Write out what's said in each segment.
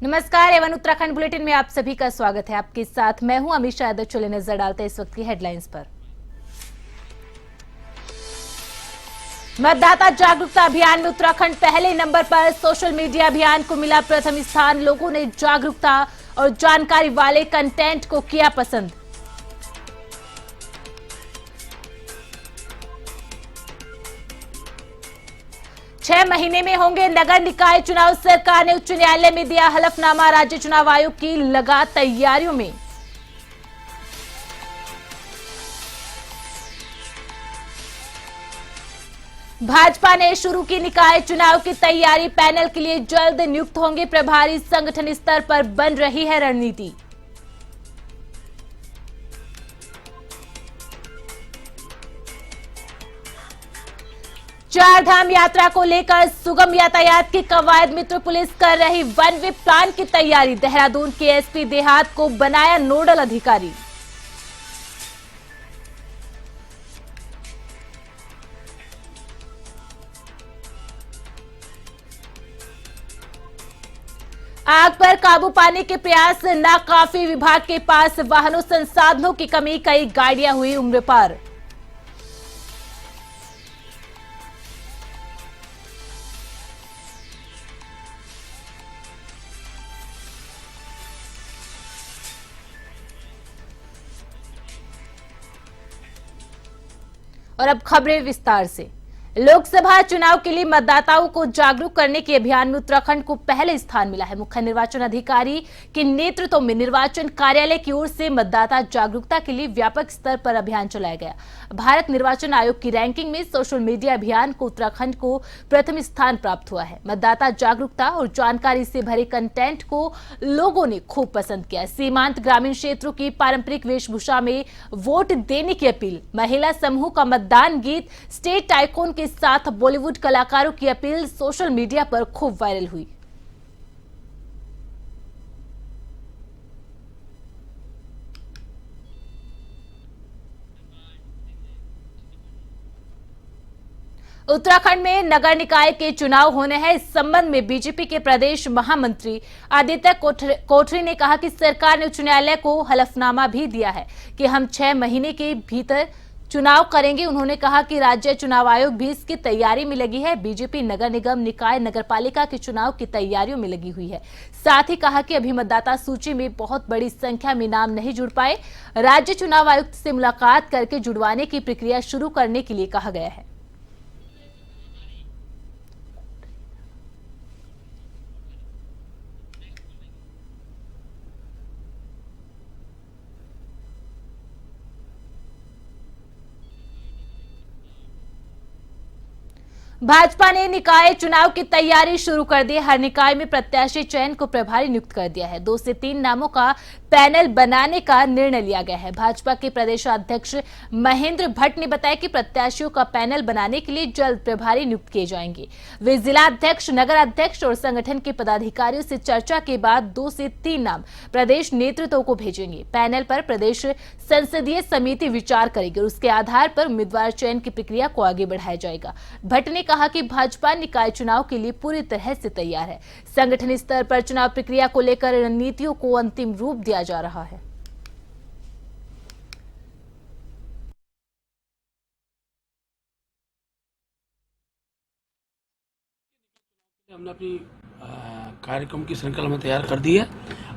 नमस्कार, Avon Uttarakhand bulletin में आप सभी का स्वागत है। आपके साथ मैं हूं अमीषा यादव। चले नजर डालते हैं इस वक्त की हेडलाइंस पर। मतदाता जागरूकता अभियान में उत्तराखंड पहले नंबर पर। सोशल मीडिया अभियान को मिला प्रथम स्थान। लोगों ने जागरूकता और जानकारी वाले कंटेंट को किया पसंद। छह महीने में होंगे नगर निकाय चुनाव। सरकार ने उच्च न्यायालय में दिया हलफनामा। राज्य चुनाव आयोग की लगा तैयारियों में। भाजपा ने शुरू की निकाय चुनाव की तैयारी। पैनल के लिए जल्द नियुक्त होंगे प्रभारी। संगठन स्तर पर बन रही है रणनीति। चार धाम यात्रा को लेकर सुगम यातायात की कवायद। मित्र पुलिस कर रही वन वे प्लान की तैयारी। देहरादून के एसपी देहात को बनाया नोडल अधिकारी। आग पर काबू पाने के प्रयास नाकाफी। विभाग के पास वाहनों संसाधनों की कमी। कई गाड़ियां हुई उम्र पार। और अब खबरें विस्तार से। लोकसभा चुनाव के लिए मतदाताओं को जागरूक करने के अभियान में उत्तराखंड को पहले स्थान मिला है। मुख्य निर्वाचन अधिकारी के नेतृत्व में निर्वाचन कार्यालय की ओर से मतदाता जागरूकता के लिए व्यापक स्तर पर अभियान चलाया गया। भारत निर्वाचन आयोग की रैंकिंग में सोशल मीडिया अभियान को उत्तराखंड को प्रथम स्थान प्राप्त हुआ है। मतदाता जागरूकता और जानकारी से भरे कंटेंट को लोगों ने खूब पसंद किया। सीमांत ग्रामीण क्षेत्रों की पारंपरिक वेशभूषा में वोट देने की अपील, महिला समूह का मतदान गीत, स्टेट आइकॉन के साथ बॉलीवुड कलाकारों की अपील सोशल मीडिया पर खूब वायरल हुई। उत्तराखंड में नगर निकाय के चुनाव होने हैं। इस संबंध में बीजेपी के प्रदेश महामंत्री आदित्य कोठरी ने कहा कि सरकार ने उच्च न्यायालय को हलफनामा भी दिया है कि हम 6 महीने के भीतर चुनाव करेंगे। उन्होंने कहा कि राज्य चुनाव आयोग भी इसकी तैयारी में लगी है। बीजेपी नगर निगम, निकाय, नगरपालिका के चुनाव की तैयारियों में लगी हुई है। साथ ही कहा कि अभी मतदाता सूची में बहुत बड़ी संख्या में नाम नहीं जुड़ पाए। राज्य चुनाव आयुक्त से मुलाकात करके जुड़वाने की प्रक्रिया शुरू करने के लिए कहा गया है। भाजपा ने निकाय चुनाव की तैयारी शुरू कर दी। हर निकाय में प्रत्याशी चयन को प्रभारी नियुक्त कर दिया है। 2 से 3 नामों का पैनल बनाने का निर्णय लिया गया है। भाजपा के प्रदेश अध्यक्ष महेंद्र भट्ट ने बताया कि प्रत्याशियों का पैनल बनाने के लिए जल्द प्रभारी नियुक्त किए जाएंगे। वे जिला अध्यक्ष, नगर अध्यक्ष और संगठन के पदाधिकारियों से चर्चा के बाद 2 से 3 नाम प्रदेश नेतृत्व को भेजेंगे। पैनल पर प्रदेश संसदीय समिति विचार करेगी और उसके आधार पर उम्मीदवार चयन की प्रक्रिया को आगे बढ़ाया जाएगा। भट्ट ने कहा कि भाजपा निकाय चुनाव के लिए पूरी तरह से तैयार है। संगठन स्तर पर चुनाव प्रक्रिया को लेकर रणनीतियों को अंतिम रूप दिया जा रहा है। हमने अपनी कार्यक्रम की श्रृंखला में तैयार कर दी है।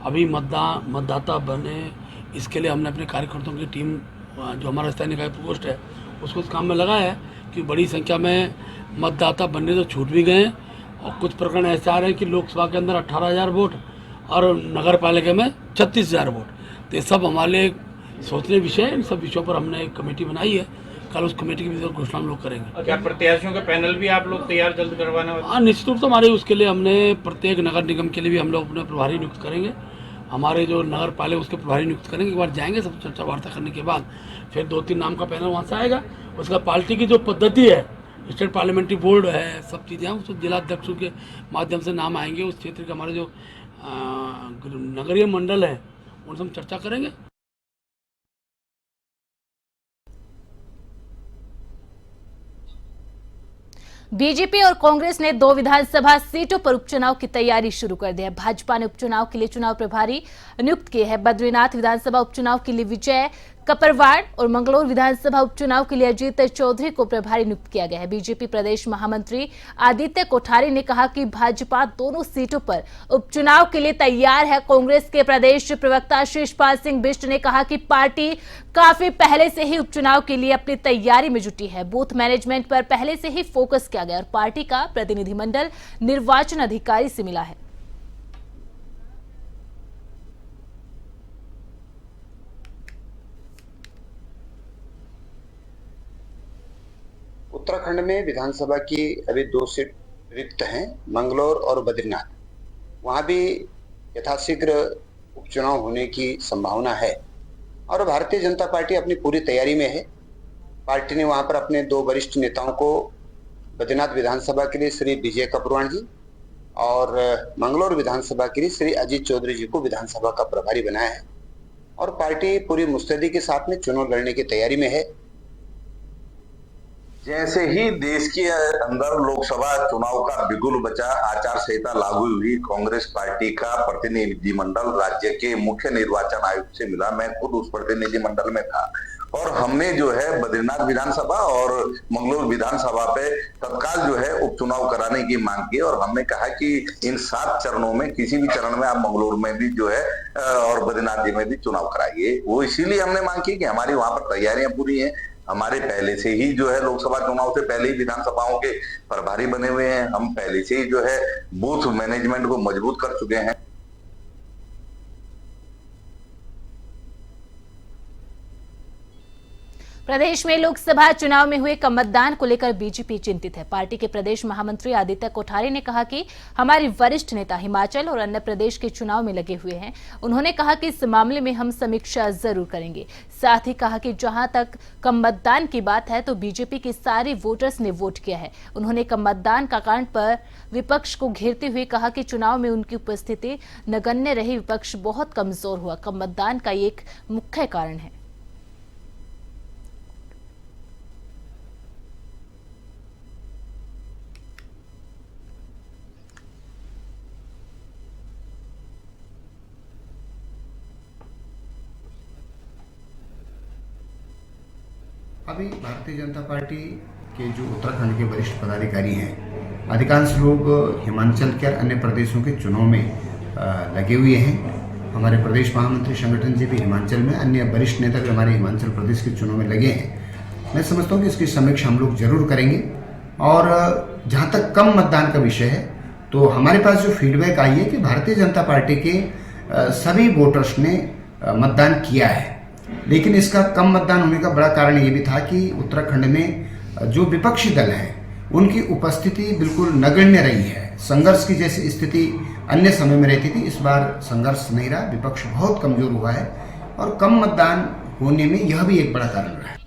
अभी मतदाता बने, इसके लिए हमने अपने कार्यकर्ताओं की टीम, जो हमारा स्थानीय निकाय पोस्ट है, उसको इस काम में लगाया है कि बड़ी संख्या में मतदाता बनने तो छूट भी गए हैं और कुछ प्रकरण ऐसे आ रहे हैं कि लोकसभा के अंदर 18,000 वोट और नगर पालिका में 36,000 वोट। तो ये सब हमारे लिए सोचने विषय है। इन सब विषयों पर हमने एक कमेटी बनाई है। कल उस कमेटी की घोषणा हम लोग करेंगे। क्या प्रत्याशियों का पैनल भी आप लोग तैयार जल्द करवाने वाले? हाँ, निश्चित रूप से हमारे उसके लिए हमने प्रत्येक नगर निगम के लिए भी हम लोग अपने प्रभारी नियुक्त करेंगे। हमारे जो नगर पालिका उसके प्रभारी नियुक्त करेंगे। एक बार जाएंगे, सब चर्चा वार्ता करने के बाद फिर 2-3 नाम का पैनल वहाँ से आएगा। उसका पार्टी की जो पद्धति है, स्टेट पार्लियामेंट्री बोर्ड है, सब चीज़ें हैं, उसको जिला अध्यक्षों के माध्यम से नाम आएंगे। उस क्षेत्र के हमारे जो नगरीय मंडल है उनसे हम चर्चा करेंगे। बीजेपी और कांग्रेस ने 2 विधानसभा सीटों पर उपचुनाव की तैयारी शुरू कर दी है। भाजपा ने उपचुनाव के लिए चुनाव प्रभारी नियुक्त किए हैं। बद्रीनाथ विधानसभा उपचुनाव के लिए विजय कपरवाड़ और मंगलौर विधानसभा उपचुनाव के लिए अजीत चौधरी को प्रभारी नियुक्त किया गया है। बीजेपी प्रदेश महामंत्री आदित्य कोठारी ने कहा कि भाजपा दोनों सीटों पर उपचुनाव के लिए तैयार है। कांग्रेस के प्रदेश प्रवक्ता शिषपाल सिंह बिष्ट ने कहा कि पार्टी काफी पहले से ही उपचुनाव के लिए अपनी तैयारी में जुटी है। बूथ मैनेजमेंट पर पहले से ही फोकस किया गया और पार्टी का प्रतिनिधिमंडल निर्वाचन अधिकारी से मिला है। उत्तराखंड में विधानसभा की अभी 2 सीट रिक्त हैं, मंगलौर और बद्रीनाथ। वहां भी यथाशीघ्र उपचुनाव होने की संभावना है और भारतीय जनता पार्टी अपनी पूरी तैयारी में है। पार्टी ने वहां पर अपने 2 वरिष्ठ नेताओं को बद्रीनाथ विधानसभा के लिए श्री विजय कपरवाड़ जी और मंगलौर विधानसभा के लिए श्री अजीत चौधरी जी को विधानसभा का प्रभारी बनाया है और पार्टी पूरी मुस्तैदी के साथ में चुनाव लड़ने की तैयारी में है। जैसे ही देश के अंदर लोकसभा चुनाव का बिगुल बचा, आचार संहिता लागू हुई, कांग्रेस पार्टी का प्रतिनिधिमंडल राज्य के मुख्य निर्वाचन आयुक्त से मिला। मैं खुद उस प्रतिनिधिमंडल में था और हमने जो है बद्रीनाथ विधानसभा और मंगलौर विधानसभा पे तत्काल जो है उपचुनाव कराने की मांग की और हमने कहा कि इन 7 चरणों में किसी भी चरण में आप मंगलौर में भी जो है और बद्रीनाथ जी में भी चुनाव कराइए। वो इसीलिए हमने मांग की कि हमारी वहां पर तैयारियां पूरी हैं। हमारे पहले से ही जो है लोकसभा चुनाव से पहले ही विधानसभाओं के प्रभारी बने हुए हैं। हम पहले से ही जो है बूथ मैनेजमेंट को मजबूत कर चुके हैं। प्रदेश में लोकसभा चुनाव में हुए कम मतदान को लेकर बीजेपी चिंतित है। पार्टी के प्रदेश महामंत्री आदित्य कोठारी ने कहा कि हमारे वरिष्ठ नेता हिमाचल और अन्य प्रदेश के चुनाव में लगे हुए हैं। उन्होंने कहा कि इस मामले में हम समीक्षा जरूर करेंगे। साथ ही कहा कि जहां तक कम मतदान की बात है तो बीजेपी के सारे वोटर्स ने वोट किया है। उन्होंने कम मतदान का कारण पर विपक्ष को घेरते हुए कहा कि चुनाव में उनकी उपस्थिति नगण्य रही, विपक्ष बहुत कमजोर हुआ। कम मतदान का एक मुख्य कारण है। अभी भारतीय जनता पार्टी के जो उत्तराखंड के वरिष्ठ पदाधिकारी हैं, अधिकांश लोग हिमाचल के और अन्य प्रदेशों के चुनाव में लगे हुए हैं। हमारे प्रदेश महामंत्री संगठन जी भी हिमाचल में, अन्य वरिष्ठ नेता भी हमारे हिमाचल प्रदेश के चुनाव में लगे हैं। मैं समझता हूँ कि इसकी समीक्षा हम लोग जरूर करेंगे। और जहाँ तक कम मतदान का विषय है तो हमारे पास जो फीडबैक आई है कि भारतीय जनता पार्टी के सभी वोटर्स ने मतदान किया है, लेकिन इसका कम मतदान होने का बड़ा कारण ये भी था कि उत्तराखंड में जो विपक्षी दल हैं उनकी उपस्थिति बिल्कुल नगण्य रही है। संघर्ष की जैसी स्थिति अन्य समय में रहती थी, इस बार संघर्ष नहीं रहा, विपक्ष बहुत कमजोर हुआ है और कम मतदान होने में यह भी एक बड़ा कारण रहा है।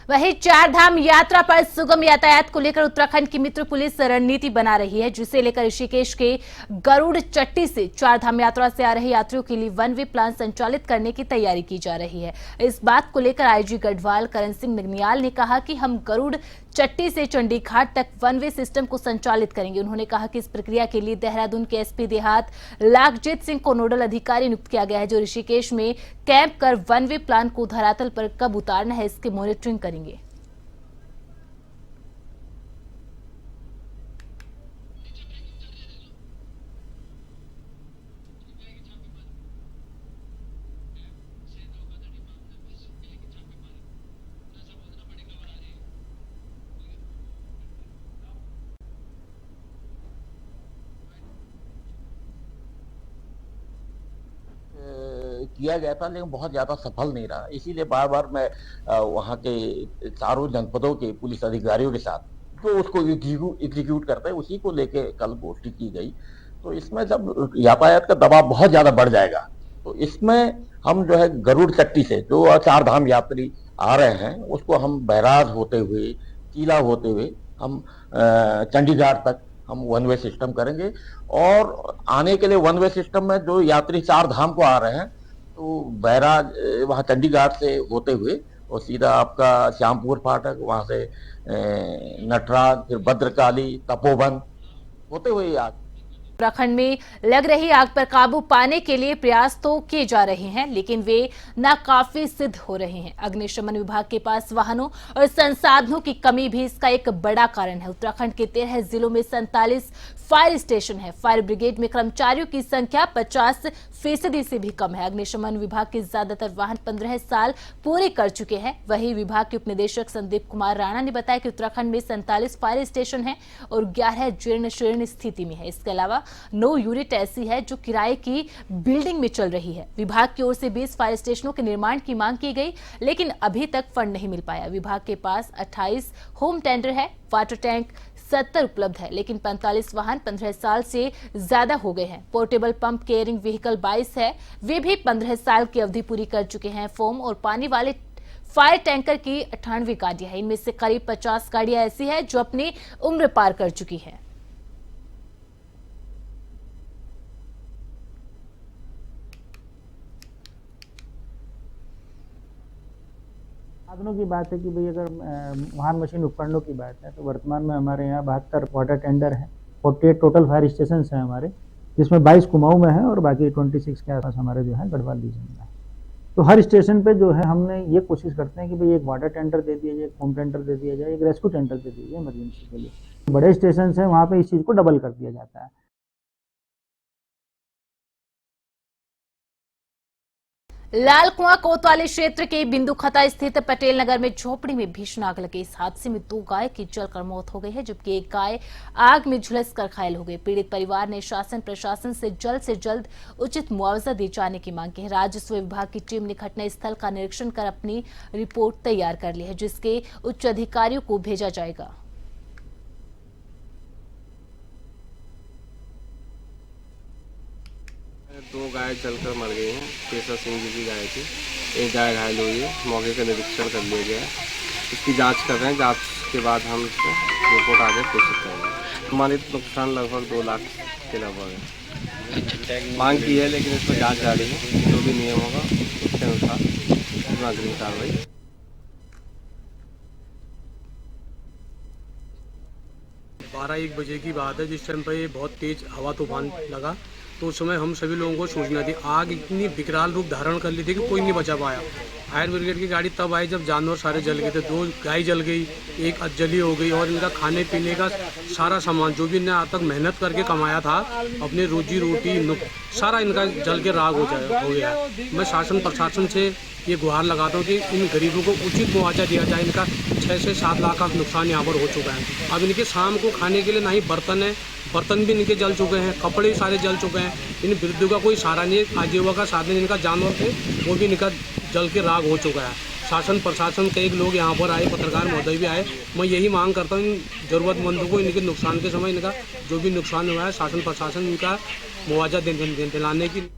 वहीं 4 धाम यात्रा पर सुगम यातायात को लेकर उत्तराखंड की मित्र पुलिस रणनीति बना रही है, जिसे लेकर ऋषिकेश के गरुड़ चट्टी से 4 धाम यात्रा से आ रहे यात्रियों के लिए 1 वे प्लान संचालित करने की तैयारी की जा रही है। इस बात को लेकर आईजी गढ़वाल करण सिंह नगनियाल ने कहा कि हम गरुड़ चट्टी से चंडीघाट तक 1 वे सिस्टम को संचालित करेंगे। उन्होंने कहा कि इस प्रक्रिया के लिए देहरादून के एसपी देहात लाखजीत सिंह को नोडल अधिकारी नियुक्त किया गया है, जो ऋषिकेश में कैंप कर 1 वे प्लान को धरातल पर कब उतारना है इसकी मॉनिटरिंग करेंगे। किया गया था, लेकिन बहुत ज्यादा सफल नहीं रहा। इसीलिए बार बार मैं वहाँ के चारों जनपदों के पुलिस अधिकारियों के साथ जो उसको एग्जीक्यूट करते हैं उसी को लेके कल गोष्ठी की गई। तो इसमें जब यातायात का दबाव बहुत ज्यादा बढ़ जाएगा तो इसमें हम जो है गरुड़ चट्टी से जो 4 धाम यात्री आ रहे हैं उसको हम बैराज होते हुए चीला होते हुए हम चंडीगढ़ तक हम वन वे सिस्टम करेंगे। और आने के लिए वन वे सिस्टम में जो यात्री 4 धाम को आ रहे हैं तो बैराज वहाँ चंडीगढ़ से होते हुए और सीधा आपका श्यामपुर फाटक, वहाँ से नटराज, फिर भद्रकाली, तपोवन होते हुए आ उत्तराखंड में लग रही आग पर काबू पाने के लिए प्रयास तो किए जा रहे हैं, लेकिन वे नाकाफी सिद्ध हो रहे हैं। अग्निशमन विभाग के पास वाहनों और संसाधनों की कमी भी इसका एक बड़ा कारण है। उत्तराखंड के 13 जिलों में 47 फायर स्टेशन है। फायर ब्रिगेड में कर्मचारियों की संख्या 50% से भी कम है। अग्निशमन विभाग के ज्यादातर वाहन 15 साल पूरे कर चुके हैं। वहीं विभाग के उपनिदेशक संदीप कुमार राणा ने बताया कि उत्तराखंड में 47 फायर स्टेशन है और 11 जीर्ण शीर्ण स्थिति में है। इसके अलावा 9 यूनिट ऐसी है जो किराए की बिल्डिंग में चल रही है। विभाग की ओर से 20 फायर स्टेशनों के निर्माण की मांग की गई, लेकिन अभी तक फंड नहीं मिल पाया। विभाग के पास 28 होम टेंडर है। वाटर टैंक 70 उपलब्ध है, लेकिन 45 वाहन 15 साल से ज्यादा हो गए हैं। पोर्टेबल पंप केयरिंग व्हीकल 22 है, वे भी 15 साल की अवधि पूरी कर चुके हैं। फोम और पानी वाले फायर टैंकर की 98 गाड़ियां हैं। इनमें से करीब 50 गाड़ियां ऐसी है जो अपनी उम्र पार कर चुकी है। साधनों की बात है कि भाई अगर वाहन मशीन उपकरणों की बात है तो वर्तमान में हमारे यहाँ 72 वाटर टेंडर है, 48 टोटल फायर स्टेशन हैं हमारे, जिसमें 22 कुमाऊं में है और बाकी 26 के आसपास हमारे जो है गढ़वाल रीजन में है। तो हर स्टेशन पे जो है हमने ये कोशिश करते हैं कि भाई एक वाटर टेंडर दे दिया जाए, एक होम टेंडर दे दिया जाए, एक रेस्क्यू टेंडर दे दिया जाए इमरजेंसी के लिए। बड़े स्टेशन है वहाँ पे इस चीज़ को डबल कर दिया जाता है। लाल कुआं कोतवाली क्षेत्र के बिंदुखता स्थित पटेल नगर में झोपड़ी में भीषण आग लगी। इस हादसे में 2 गाय की जलकर मौत हो गई है, जबकि एक गाय आग में झुलसकर घायल हो गई। पीड़ित परिवार ने शासन प्रशासन से जल्द उचित मुआवजा दिए जाने की मांग की है। राजस्व विभाग की टीम ने घटनास्थल का निरीक्षण कर अपनी रिपोर्ट तैयार कर ली है, जिसके उच्च अधिकारियों को भेजा जाएगा। दो गाय जलकर मर गई हैं। केसर सिंह जी की गाय थी, एक गाय घायल हुई है। मौके का निरीक्षण कर लिया गया है, इसकी जांच कर रहे हैं। जांच के बाद हम इसको रिपोर्ट आगे प्रेषित करेंगे। हमारे नुकसान लगभग 2 लाख के लगभग है। मांग की है, लेकिन इस पर जाँच जारी है। जो भी नियम होगा उसके अनुसार अग्रिम कार्रवाई। 12-1 बजे की बात है, जिस टाइम पर ये बहुत तेज हवा तूफान लगा तो उस समय हम सभी लोगों को सूचना दी। आग इतनी विकराल रूप धारण कर ली थी कि कोई नहीं बचा पाया। फायर ब्रिगेड की गाड़ी तब आई जब जानवर सारे जल गए थे। 2 गाय जल गई, एक अजली हो गई और इनका खाने पीने का सारा सामान जो भी इन्हें आज तक मेहनत करके कमाया था, अपनी रोजी रोटी सारा इनका जल के राख हो गया। मैं शासन प्रशासन से ये गुहार लगाता हूँ कि इन गरीबों को उचित मुआवजा दिया जाए। इनका 6 से 7 लाख का नुकसान यहाँ पर हो चुका है। अब इनके शाम को खाने के लिए ना ही बर्तन है, बर्तन भी इनके जल चुके हैं, कपड़े सारे जल चुके हैं। इन वृद्धों का कोई सहारा नहीं है। आजीविका का साधन इनका जानवर थे, वो भी इनका जल के राग हो चुका है। शासन प्रशासन कई लोग यहाँ पर आए, पत्रकार महोदय भी आए। मैं यही मांग करता हूँ इन जरूरतमंदों को इनके नुकसान के समय इनका जो भी नुकसान हुआ है शासन प्रशासन इनका मुआवजा दिलाने की।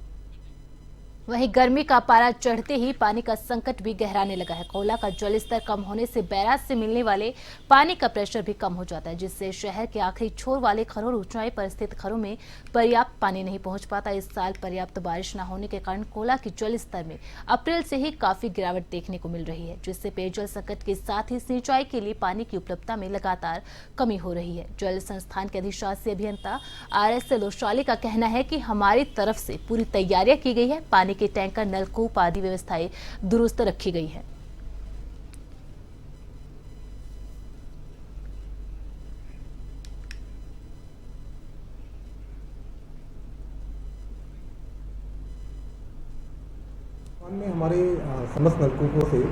वहीं गर्मी का पारा चढ़ते ही पानी का संकट भी गहराने लगा है। कोला का जलस्तर कम होने से बैराज से मिलने वाले पानी का प्रेशर भी कम हो जाता है, जिससे शहर के आखिरी छोर वाले खरों और ऊंचाई पर स्थित खरों में पर्याप्त पानी नहीं पहुंच पाता। इस साल पर्याप्त बारिश न होने के कारण कोला के जलस्तर में अप्रैल से ही काफी गिरावट देखने को मिल रही है, जिससे पेयजल संकट के साथ ही सिंचाई के लिए पानी की उपलब्धता में लगातार कमी हो रही है। जल संस्थान के अधिशासी अभियंता RS लोशाली का कहना है कि हमारी तरफ से पूरी तैयारियां की गई है। पानी के टैंकर, नलकूप आदि व्यवस्थाएं दुरुस्त रखी गई है। में हमारे समस्त नलकूपों से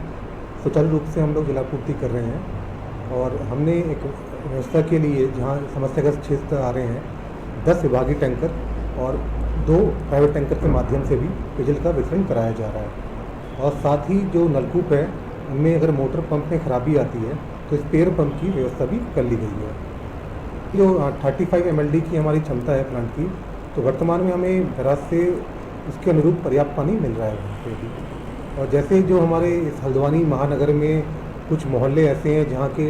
सुचारू रूप से हम लोग जलापूर्ति कर रहे हैं और हमने एक व्यवस्था के लिए जहां समस्याग्रस्त क्षेत्र आ रहे हैं 10 विभागीय टैंकर और 2 प्राइवेट टैंकर के माध्यम से भी पेयजल का वितरण कराया जा रहा है। और साथ ही जो नलकूप है उनमें अगर मोटर पंप में खराबी आती है तो स्पेयर पंप की व्यवस्था भी कर ली गई है। जो 35 MLD की हमारी क्षमता है प्लांट की, तो वर्तमान में हमें बैराज से उसके अनुरूप पर्याप्त पानी मिल रहा है वहाँ पे भी। और जैसे जो हमारे इस हल्द्वानी महानगर में कुछ मोहल्ले ऐसे हैं जहाँ के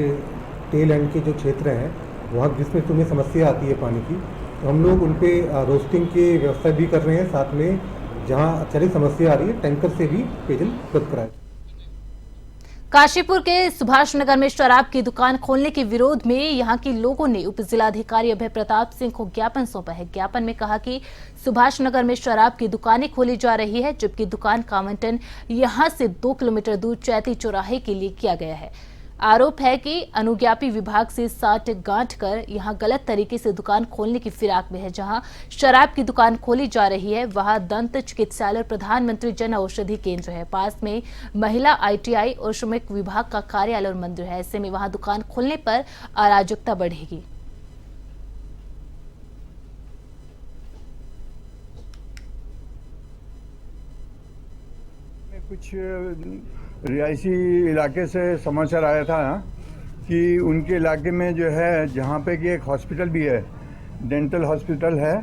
टेल एंड के जो क्षेत्र हैं वहाँ जिसमें तुम्हें समस्या आती है पानी की, तो हम लोग उन पे रोस्टिंग की व्यवस्था भी कर रहे हैं। साथ में जहाँ अत्यधिक समस्या आ रही है टैंकर से भी पेयजल उपलब्ध कराए। काशीपुर के सुभाष नगर में शराब की दुकान खोलने के विरोध में यहां के लोगों ने उप जिलाधिकारी अभय प्रताप सिंह को ज्ञापन सौंपा है। ज्ञापन में कहा कि सुभाष नगर में शराब की दुकानें खोली जा रही है, जबकि दुकान का आवंटन यहां से 2 किलोमीटर दूर चैती चौराहे के लिए किया गया है। आरोप है कि अनुज्ञापी विभाग से साठ गांठ कर यहां गलत तरीके से दुकान खोलने की फिराक में है। जहां शराब की दुकान खोली जा रही है वहां दंत चिकित्सालय, प्रधानमंत्री जन औषधि केंद्र है, पास में महिला ITI और श्रमिक विभाग का कार्यालय और मंदिर है। ऐसे में वहां दुकान खोलने पर अराजकता बढ़ेगी। कुछ रिहायशी इलाके से समाचार आया था कि उनके इलाके में जो है, जहाँ पे कि एक हॉस्पिटल भी है, डेंटल हॉस्पिटल है,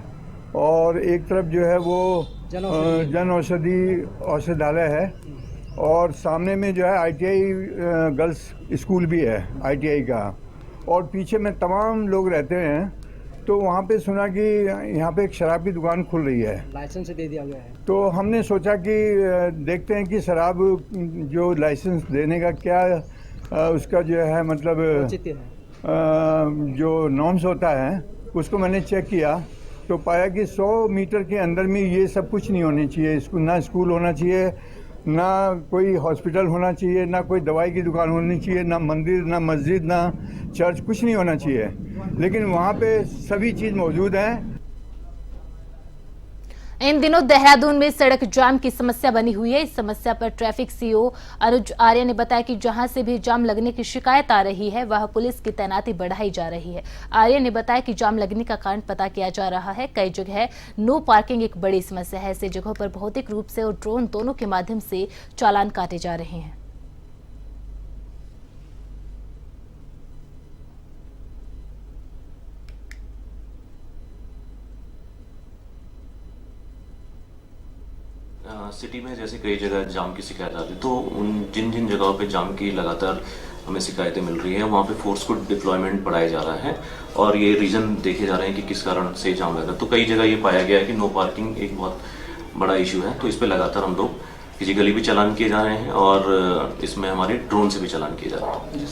और एक तरफ जो है वो जन औषधि औषधालय है, और सामने में जो है ITI गर्ल्स स्कूल भी है ITI का, और पीछे में तमाम लोग रहते हैं। तो वहाँ पे सुना कि यहाँ पे एक शराब की दुकान खुल रही है, लाइसेंस दे दिया गया है। तो हमने सोचा कि देखते हैं कि शराब जो लाइसेंस देने का क्या उसका जो है मतलब जो नॉर्म्स होता है, उसको मैंने चेक किया तो पाया कि 100 मीटर के अंदर में ये सब कुछ नहीं होनी चाहिए। ना स्कूल होना चाहिए, ना कोई हॉस्पिटल होना चाहिए, ना कोई दवाई की दुकान होनी चाहिए, ना मंदिर, ना मस्जिद, ना चर्च, कुछ नहीं होना चाहिए। लेकिन वहाँ पे सभी चीज़ मौजूद है। इन दिनों देहरादून में सड़क जाम की समस्या बनी हुई है। इस समस्या पर ट्रैफिक CO अनुज आर्य ने बताया कि जहां से भी जाम लगने की शिकायत आ रही है वहां पुलिस की तैनाती बढ़ाई जा रही है। आर्य ने बताया कि जाम लगने का कारण पता किया जा रहा है। कई जगह नो पार्किंग एक बड़ी समस्या है। ऐसी जगहों पर भौतिक रूप से और ड्रोन दोनों के माध्यम से चालान काटे जा रहे हैं। सिटी में जैसे कई जगह जाम की शिकायत आती है, तो उन जिन जगहों पे जाम की लगातार हमें शिकायतें मिल रही हैं वहाँ पे फोर्स को डिप्लॉयमेंट बढ़ाया जा रहा है, और ये रीज़न देखे जा रहे हैं कि किस कारण से जाम लगा। तो कई जगह ये पाया गया है कि नो पार्किंग एक बहुत बड़ा इशू है, तो इस पर लगातार हम लोग किसी गली भी चालान किए जा रहे हैं, और इसमें हमारे ड्रोन से भी चालान किए जा रहे हैं।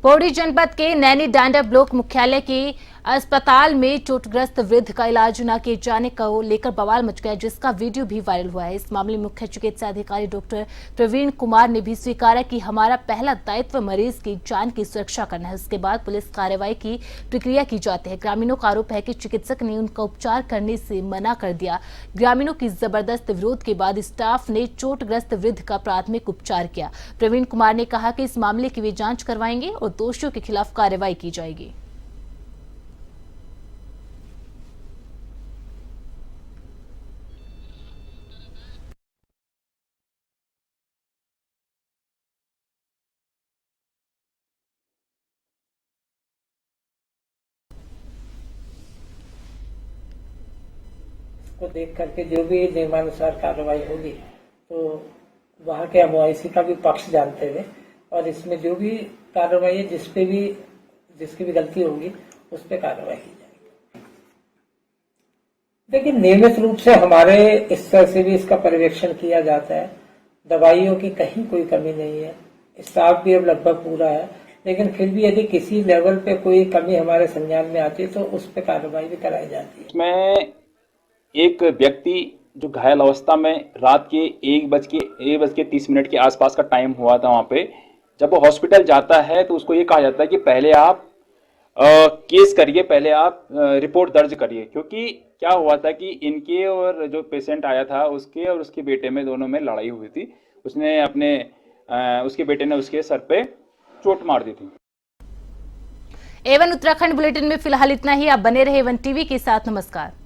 पौड़ी जनपद के नैनी डांडा ब्लॉक मुख्यालय के अस्पताल में चोटग्रस्त वृद्ध का इलाज न किए जाने को लेकर बवाल मच गया, जिसका वीडियो भी वायरल हुआ है। इस मामले में मुख्य चिकित्सा अधिकारी डॉक्टर प्रवीण कुमार ने भी स्वीकारा कि हमारा पहला दायित्व मरीज की जान की सुरक्षा करना है, उसके बाद पुलिस कार्रवाई की प्रक्रिया की जाती है। ग्रामीणों का आरोप है कि चिकित्सक ने उनका उपचार करने से मना कर दिया। ग्रामीणों की जबरदस्त विरोध के बाद स्टाफ ने चोटग्रस्त वृद्ध का प्राथमिक उपचार किया। प्रवीण कुमार ने कहा कि इस मामले की वे जांच करवाएंगे और दोषियों के खिलाफ कार्रवाई की जाएगी। को देख करके जो भी नियमानुसार कार्रवाई होगी, तो वहाँ के MOIC का भी पक्ष जानते हुए और इसमें जो भी कार्रवाई है जिसकी भी गलती होगी उस पर कार्रवाई की जाएगी। देखिए, नियमित रूप से हमारे स्तर से भी इसका पर्यवेक्षण किया जाता है। दवाइयों की कहीं कोई कमी नहीं है, स्टाफ भी अब लगभग पूरा है, लेकिन फिर भी यदि किसी लेवल पे कोई कमी हमारे संज्ञान में आती है तो उस पर कार्रवाई भी कराई जाती है। इसमें एक व्यक्ति जो घायल अवस्था में रात के 1:30 के आसपास का टाइम हुआ था, वहाँ पे जब वो हॉस्पिटल जाता है तो उसको ये कहा जाता है कि पहले आप केस करिए, पहले आप रिपोर्ट दर्ज करिए, क्योंकि क्या हुआ था कि इनके और जो पेशेंट आया था उसके और उसके बेटे में दोनों में लड़ाई हुई थी। उसके बेटे ने उसके सर पे चोट मार दी थी। A1 उत्तराखंड बुलेटिन में फिलहाल इतना ही। आप बने रहे A1 टीवी के साथ। नमस्कार।